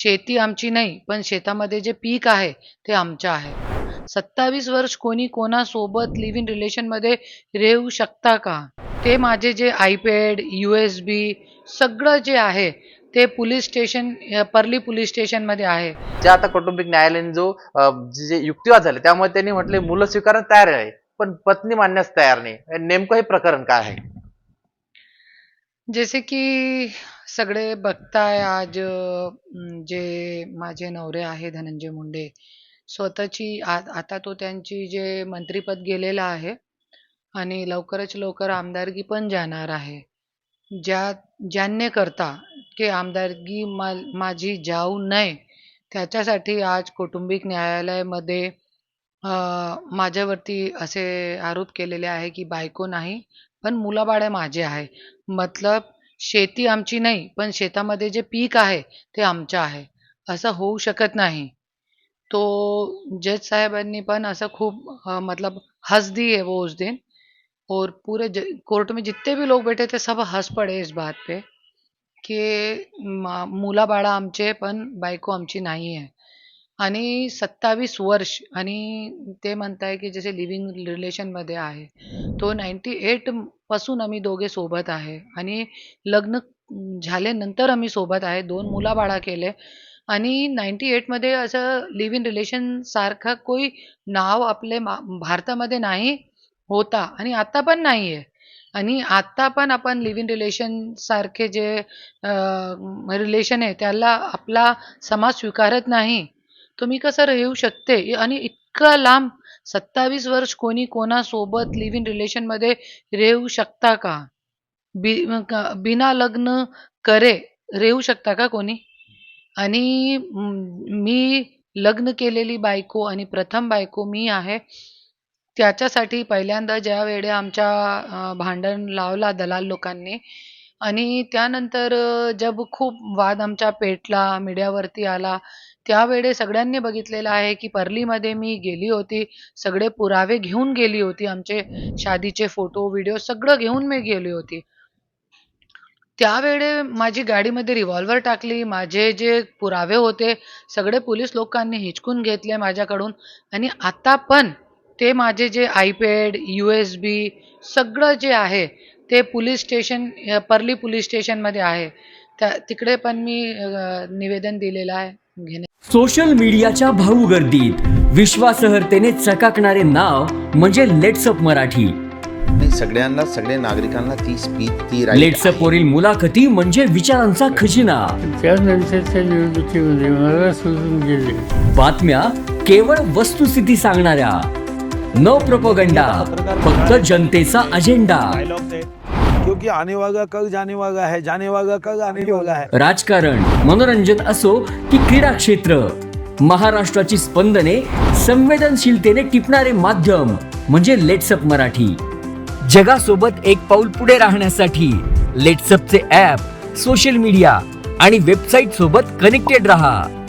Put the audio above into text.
शेती आमची नाही, पण शेतामध्ये जे पीक आहे ते आमचं आहे. 27 वर्ष कोणी कोणासोबत लिव्ह इन रिलेशनमध्ये राहू शकता का? ते माझे जे आयपॅड, USB सगळं जे आहे ते पोलिस स्टेशन परली पोलिस स्टेशनमध्ये आहे. जे आता कौटुंबिक न्यायालयाने जे युक्तिवाद झाले त्यामुळे त्यांनी म्हटले मुलं स्वीकारायला तयार आहे, पण पत्नी मानण्यास तयार नाही. नेमकं हे प्रकरण काय आहे? जसे की सगळे बघताय आज जे माझे नवरे आहे धनंजय मुंडे स्वतःची आता तो त्यांची जे मंत्रीपद गेलेलं आहे आणि लवकरच लवकर आमदारकी पण जाणार आहे. ज्यांनी करता की आमदारकी माझी जाऊ नये त्याच्यासाठी आज कौटुंबिक न्यायालयामध्ये माझ्यावरती असे आरोप केलेले आहे की बायको नाही पण मुलाबाळ माझे आहे. मतलब शेती आमची नाही, पण शेतामध्ये जे पीक आहे ते आमचं आहे. असं होऊ शकत नाही. तो जज साहेबांनी पण असं खूप मतलब हँस दिए वो उस दिन और पूरे कोर्ट में जितने भी लोग बैठे थे सब हँस पड़े इस बात पे की मुलाबाळं आमचे पण बायको आमची नाही आहे. आणि 27 वर्ष आणि ते म्हणताय की जसे लिव्हिंग रिलेशनमध्ये आहे. तो 98 पासून आम्ही दोघे सोबत आहे आणि लग्न झाल्यानंतर आम्ही सोबत आहे. 2 मुलाबाळा केले आणि 98 मध्ये असं लिव्ह इन रिलेशन सारखा कोई नाव आपले भारतामध्ये नाही होता आणि आता पण नाहीये. आणि आता पण आपण लिव्ह इन रिलेशन सारखे जे रिलेशन आहे त्याला आपला समाज स्वीकारत नाही. तुम्ही कसं राहू शकते आणि इतकं लांब 27 वर्ष कोणी कोणासोबत लिव्ह इन रिलेशनमध्ये राहू शकता का? बिना लग्न करे राहू शकता का कोणी? आणि मी लग्न केलेली बायको आणि प्रथम बायको मी आहे. त्याच्यासाठी पहिल्यांदा ज्यावेळी आमच्या भांडण लावला दलाल लोकांनी आणि त्यानंतर जब खूप वाद आमचा पेटला, मीडियावरती आला, त्यावेळी सगळ्यांनी बघितलेलं आहे की परलीमध्ये मी गेली होती. सगळे पुरावे घेऊन गेली होती. आमचे शादीचे फोटो, व्हिडिओ सगळं घेऊन मी गेली होती. त्यावेळी माझी गाडीमध्ये रिव्हॉल्वर टाकली. माझे जे पुरावे होते सगळे पोलीस लोकांनी हिसकून घेतले माझ्याकडून आणि आता पण ते माझे जे आयपॅड, USB सगळं जे आहे ते पोलिस स्टेशन परली पोलिस स्टेशनमध्ये आहे. तिकडे पण मी निवेदन दिलेलं आहे. सोशल मीडियाच्या भाऊ गर्दीत विश्वासार्हतेने चकाकणारे नाव म्हणजे लेट्सअप मराठी. सगळ्यांना, सगळ्या नागरिकांना ती स्पीच, ती लेट्सअप वरील मुलाखती म्हणजे विचारांचा खजिना. त्यानंतरच्या निवडणुकीमध्ये मला सोडून गेले. बातम्या केवळ वस्तुस्थिती सांगणाऱ्या, न प्रोपगंडा, फक्त जनतेचा अजेंडा. क्योंकि आने वाला कल जाने वाला है, जाने वाला कल आने वाला है. राजकारण, मनोरंजन असो की क्रीडा क्षेत्र, महाराष्ट्राची स्पंदने संवेदनशीलतेने टिपणारे माध्यम म्हणजे लेट्सअप मराठी. जगासोबत एक पाऊल पुढे राहण्यासाठी लेट्सअपचे ॲप, सोशल मीडिया आणि वेबसाईट सोबत कनेक्टेड रहा.